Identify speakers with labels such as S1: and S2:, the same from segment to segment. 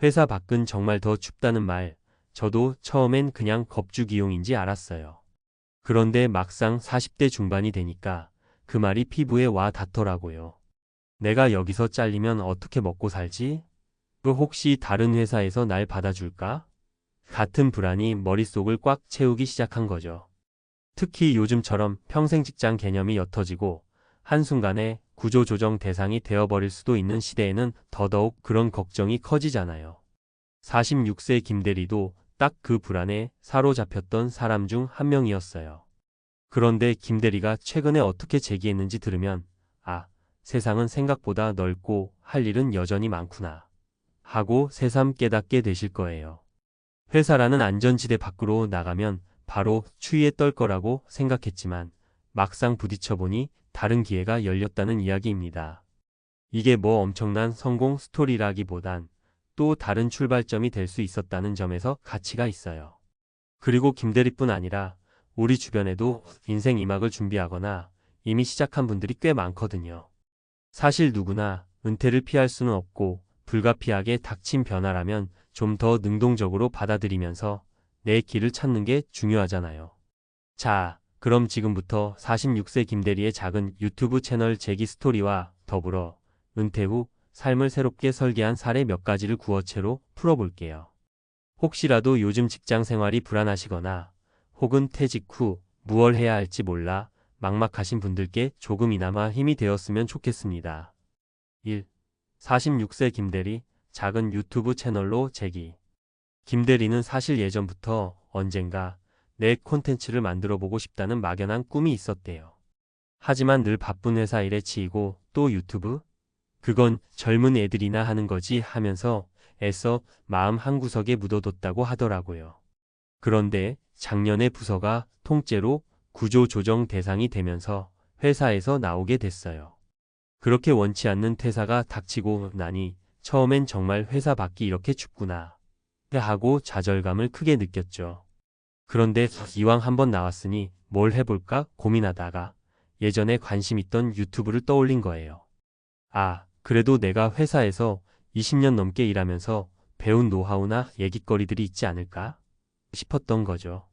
S1: 회사 밖은 정말 더 춥다는 말, 저도 처음엔 그냥 겁주기용인지 알았어요. 그런데 막상 40대 중반이 되니까 그 말이 피부에 와 닿더라고요. 내가 여기서 잘리면 어떻게 먹고 살지? 그 혹시 다른 회사에서 날 받아줄까? 같은 불안이 머릿속을 꽉 채우기 시작한 거죠. 특히 요즘처럼 평생 직장 개념이 옅어지고 한순간에 구조조정 대상이 되어버릴 수도 있는 시대에는 더더욱 그런 걱정이 커지잖아요. 46세 김대리도 딱 그 불안에 사로잡혔던 사람 중 한 명이었어요. 그런데 김대리가 최근에 어떻게 제기했는지 들으면 아, 세상은 생각보다 넓고 할 일은 여전히 많구나 하고 새삼 깨닫게 되실 거예요. 회사라는 안전지대 밖으로 나가면 바로 추위에 떨 거라고 생각했지만 막상 부딪혀보니 다른 기회가 열렸다는 이야기입니다. 이게 뭐 엄청난 성공 스토리라기보단 또 다른 출발점이 될 수 있었다는 점에서 가치가 있어요. 그리고 김대리뿐 아니라 우리 주변에도 인생 2막을 준비하거나 이미 시작한 분들이 꽤 많거든요. 사실 누구나 은퇴를 피할 수는 없고 불가피하게 닥친 변화라면 좀 더 능동적으로 받아들이면서 내 길을 찾는 게 중요하잖아요. 자, 그럼 지금부터 46세 김대리의 작은 유튜브 채널 재기 스토리와 더불어 은퇴 후 삶을 새롭게 설계한 사례 몇 가지를 구어체로 풀어볼게요. 혹시라도 요즘 직장 생활이 불안하시거나 혹은 퇴직 후 무얼 해야 할지 몰라 막막하신 분들께 조금이나마 힘이 되었으면 좋겠습니다. 1. 46세 김대리 작은 유튜브 채널로 재기. 김대리는 사실 예전부터 언젠가 내 콘텐츠를 만들어 보고 싶다는 막연한 꿈이 있었대요. 하지만 늘 바쁜 회사 일에 치이고 또 유튜브? 그건 젊은 애들이나 하는 거지 하면서 애써 마음 한구석에 묻어뒀다고 하더라고요. 그런데 작년에 부서가 통째로 구조조정 대상이 되면서 회사에서 나오게 됐어요. 그렇게 원치 않는 퇴사가 닥치고 나니 처음엔 정말 회사 밖이 이렇게 춥구나 하고 좌절감을 크게 느꼈죠. 그런데 이왕 한번 나왔으니 뭘 해볼까 고민하다가 예전에 관심 있던 유튜브를 떠올린 거예요. 아, 그래도 내가 회사에서 20년 넘게 일하면서 배운 노하우나 얘기거리들이 있지 않을까 싶었던 거죠.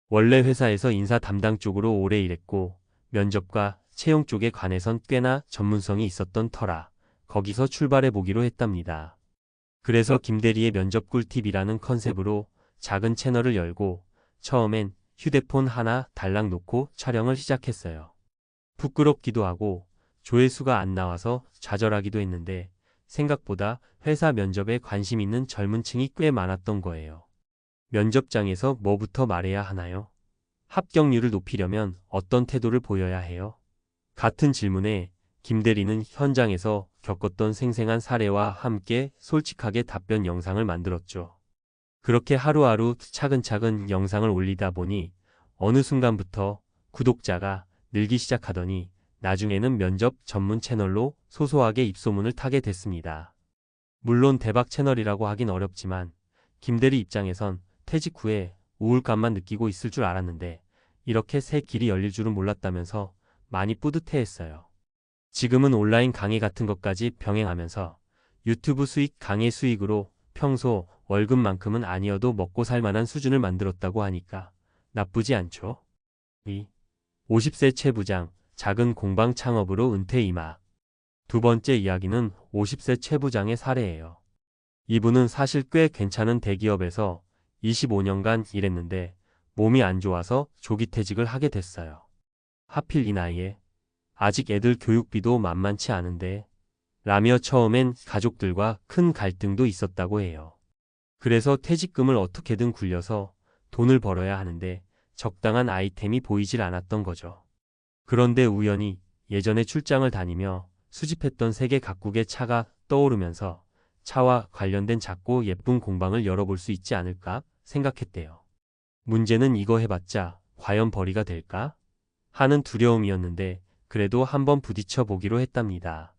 S1: 원래 회사에서 인사 담당 쪽으로 오래 일했고 면접과 채용 쪽에 관해선 꽤나 전문성이 있었던 터라 거기서 출발해 보기로 했답니다. 그래서 김대리의 면접 꿀팁이라는 컨셉으로 작은 채널을 열고 처음엔 휴대폰 하나 달랑 놓고 촬영을 시작했어요. 부끄럽기도 하고 조회수가 안 나와서 좌절하기도 했는데 생각보다 회사 면접에 관심 있는 젊은 층이 꽤 많았던 거예요. 면접장에서 뭐부터 말해야 하나요? 합격률을 높이려면 어떤 태도를 보여야 해요? 같은 질문에 김대리는 현장에서 겪었던 생생한 사례와 함께 솔직하게 답변 영상을 만들었죠. 그렇게 하루하루 차근차근 영상을 올리다 보니 어느 순간부터 구독자가 늘기 시작하더니 나중에는 면접 전문 채널로 소소하게 입소문을 타게 됐습니다. 물론 대박 채널이라고 하긴 어렵지만 김대리 입장에선 퇴직 후에 우울감만 느끼고 있을 줄 알았는데 이렇게 새 길이 열릴 줄은 몰랐다면서 많이 뿌듯해했어요. 지금은 온라인 강의 같은 것까지 병행하면서 유튜브 수익 강의 수익으로 평소 월급만큼은 아니어도 먹고 살 만한 수준을 만들었다고 하니까 나쁘지 않죠? 2. 50세 최 부장, 작은 공방 창업으로 은퇴 이막. 두 번째 이야기는 50세 최 부장의 사례예요. 이분은 사실 꽤 괜찮은 대기업에서 25년간 일했는데 몸이 안 좋아서 조기 퇴직을 하게 됐어요. 하필 이 나이에 아직 애들 교육비도 만만치 않은데 라며 처음엔 가족들과 큰 갈등도 있었다고 해요. 그래서 퇴직금을 어떻게든 굴려서 돈을 벌어야 하는데 적당한 아이템이 보이질 않았던 거죠. 그런데 우연히 예전에 출장을 다니며 수집했던 세계 각국의 차가 떠오르면서 차와 관련된 작고 예쁜 공방을 열어볼 수 있지 않을까 생각했대요. 문제는 이거 해봤자 과연 벌이가 될까? 하는 두려움이었는데 그래도 한번 부딪혀 보기로 했답니다.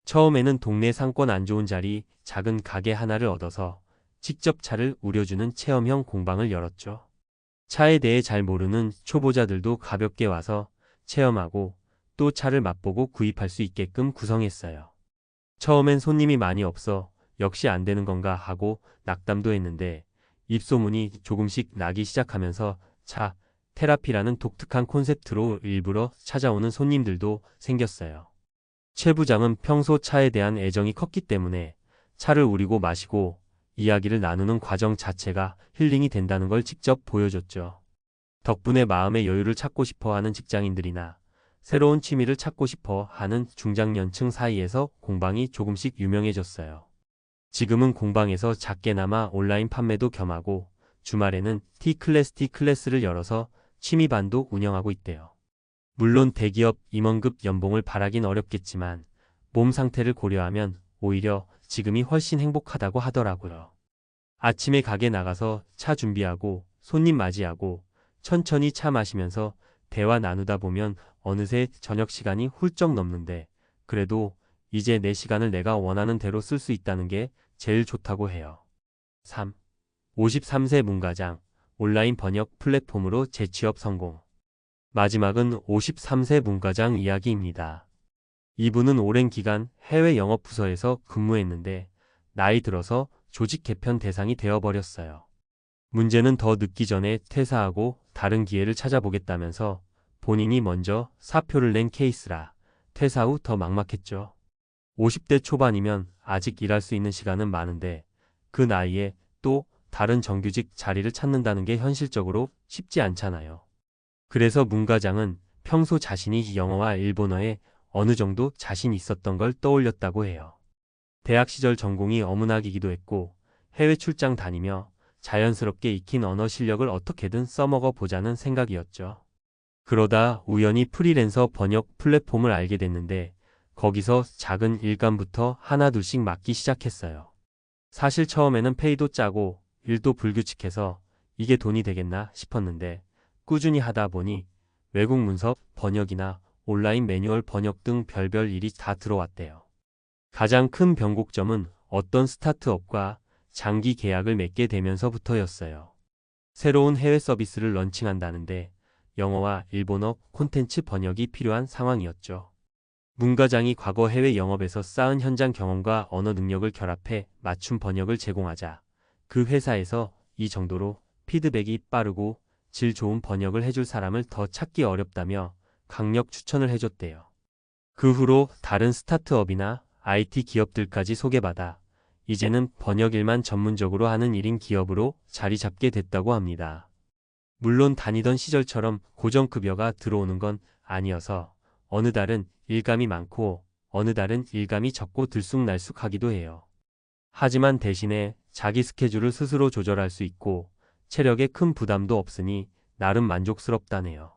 S1: 처음에는 동네 상권 안 좋은 자리 작은 가게 하나를 얻어서 직접 차를 우려주는 체험형 공방을 열었죠. 차에 대해 잘 모르는 초보자들도 가볍게 와서 체험하고 또 차를 맛보고 구입할 수 있게끔 구성했어요. 처음엔 손님이 많이 없어 역시 안 되는 건가 하고 낙담도 했는데 입소문이 조금씩 나기 시작하면서 차 테라피라는 독특한 콘셉트로 일부러 찾아오는 손님들도 생겼어요. 최 부장은 평소 차에 대한 애정이 컸기 때문에 차를 우리고 마시고 이야기를 나누는 과정 자체가 힐링이 된다는 걸 직접 보여줬죠. 덕분에 마음의 여유를 찾고 싶어 하는 직장인들이나 새로운 취미를 찾고 싶어 하는 중장년층 사이에서 공방이 조금씩 유명해졌어요. 지금은 공방에서 작게나마 온라인 판매도 겸하고 주말에는 T클래스를 열어서 취미반도 운영하고 있대요. 물론 대기업 임원급 연봉을 바라긴 어렵겠지만 몸 상태를 고려하면 오히려 지금이 훨씬 행복하다고 하더라고요. 아침에 가게 나가서 차 준비하고 손님 맞이하고 천천히 차 마시면서 대화 나누다 보면 어느새 저녁 시간이 훌쩍 넘는데 그래도 이제 내 시간을 내가 원하는 대로 쓸 수 있다는 게 제일 좋다고 해요. 3. 53세 문과장 온라인 번역 플랫폼으로 재취업 성공. 마지막은 53세 문과장 이야기입니다. 이분은 오랜 기간 해외 영업 부서에서 근무했는데 나이 들어서 조직 개편 대상이 되어버렸어요. 문제는 더 늦기 전에 퇴사하고 다른 기회를 찾아보겠다면서 본인이 먼저 사표를 낸 케이스라 퇴사 후 더 막막했죠. 50대 초반이면 아직 일할 수 있는 시간은 많은데 그 나이에 또 다른 정규직 자리를 찾는다는 게 현실적으로 쉽지 않잖아요. 그래서 문 과장은 평소 자신이 영어와 일본어에 어느 정도 자신 있었던 걸 떠올렸다고 해요. 대학 시절 전공이 어문학이기도 했고 해외 출장 다니며 자연스럽게 익힌 언어 실력을 어떻게든 써먹어 보자는 생각이었죠. 그러다 우연히 프리랜서 번역 플랫폼을 알게 됐는데 거기서 작은 일감부터 하나둘씩 맡기 시작했어요. 사실 처음에는 페이도 짜고 일도 불규칙해서 이게 돈이 되겠나 싶었는데 꾸준히 하다 보니 외국 문서 번역이나 온라인 매뉴얼 번역 등 별별 일이 다 들어왔대요. 가장 큰 변곡점은 어떤 스타트업과 장기 계약을 맺게 되면서부터였어요. 새로운 해외 서비스를 런칭한다는데 영어와 일본어 콘텐츠 번역이 필요한 상황이었죠. 문 과장이 과거 해외 영업에서 쌓은 현장 경험과 언어 능력을 결합해 맞춤 번역을 제공하자 그 회사에서 이 정도로 피드백이 빠르고 질 좋은 번역을 해줄 사람을 더 찾기 어렵다며 강력 추천을 해줬대요. 그 후로 다른 스타트업이나 IT 기업들까지 소개받아 이제는 번역 일만 전문적으로 하는 1인 기업으로 자리 잡게 됐다고 합니다. 물론 다니던 시절처럼 고정급여가 들어오는 건 아니어서 어느 달은 일감이 많고 어느 달은 일감이 적고 들쑥날쑥하기도 해요. 하지만 대신에 자기 스케줄을 스스로 조절할 수 있고 체력에 큰 부담도 없으니 나름 만족스럽다네요.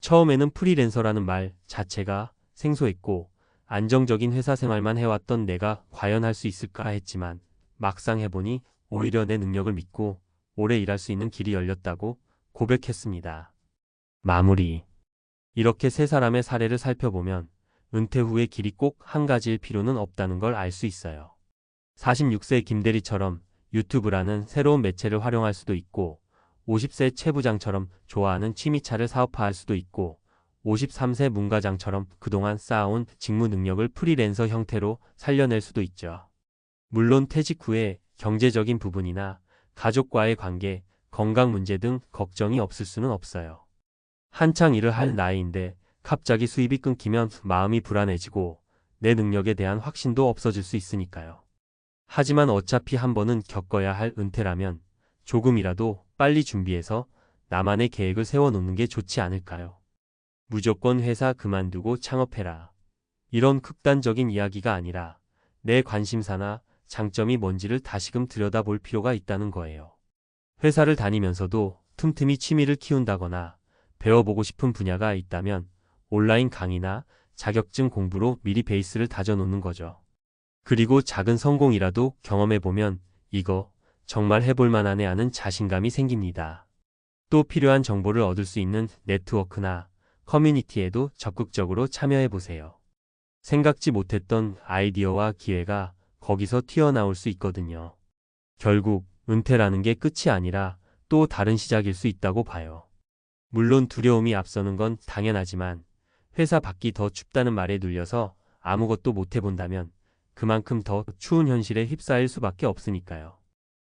S1: 처음에는 프리랜서라는 말 자체가 생소했고 안정적인 회사 생활만 해왔던 내가 과연 할 수 있을까 했지만 막상 해보니 오히려 내 능력을 믿고 오래 일할 수 있는 길이 열렸다고 고백했습니다. 마무리. 이렇게 세 사람의 사례를 살펴보면 은퇴 후의 길이 꼭 한 가지일 필요는 없다는 걸 알 수 있어요. 46세 김대리처럼 유튜브라는 새로운 매체를 활용할 수도 있고 50세 최 부장처럼 좋아하는 취미차를 사업화할 수도 있고 53세 문 과장처럼 그동안 쌓아온 직무 능력을 프리랜서 형태로 살려낼 수도 있죠. 물론 퇴직 후에 경제적인 부분이나 가족과의 관계, 건강 문제 등 걱정이 없을 수는 없어요. 한창 일을 할 나이인데 갑자기 수입이 끊기면 마음이 불안해지고 내 능력에 대한 확신도 없어질 수 있으니까요. 하지만 어차피 한 번은 겪어야 할 은퇴라면 조금이라도 빨리 준비해서 나만의 계획을 세워놓는 게 좋지 않을까요? 무조건 회사 그만두고 창업해라. 이런 극단적인 이야기가 아니라 내 관심사나 장점이 뭔지를 다시금 들여다볼 필요가 있다는 거예요. 회사를 다니면서도 틈틈이 취미를 키운다거나 배워보고 싶은 분야가 있다면 온라인 강의나 자격증 공부로 미리 베이스를 다져놓는 거죠. 그리고 작은 성공이라도 경험해보면 이거 정말 해볼 만하네 하는 자신감이 생깁니다. 또 필요한 정보를 얻을 수 있는 네트워크나 커뮤니티에도 적극적으로 참여해보세요. 생각지 못했던 아이디어와 기회가 거기서 튀어나올 수 있거든요. 결국 은퇴라는 게 끝이 아니라 또 다른 시작일 수 있다고 봐요. 물론 두려움이 앞서는 건 당연하지만 회사 밖이 더 춥다는 말에 눌려서 아무것도 못 해본다면 그만큼 더 추운 현실에 휩싸일 수밖에 없으니까요.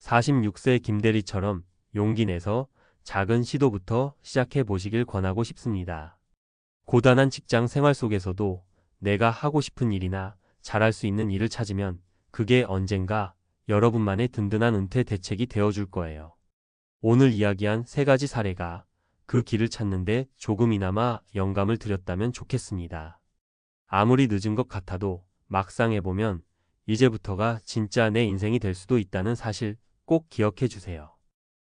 S1: 46세 김대리처럼 용기 내서 작은 시도부터 시작해 보시길 권하고 싶습니다. 고단한 직장 생활 속에서도 내가 하고 싶은 일이나 잘할 수 있는 일을 찾으면 그게 언젠가 여러분만의 든든한 은퇴 대책이 되어줄 거예요. 오늘 이야기한 3가지 사례가 그 길을 찾는데 조금이나마 영감을 드렸다면 좋겠습니다. 아무리 늦은 것 같아도 막상 해보면 이제부터가 진짜 내 인생이 될 수도 있다는 사실 꼭 기억해 주세요.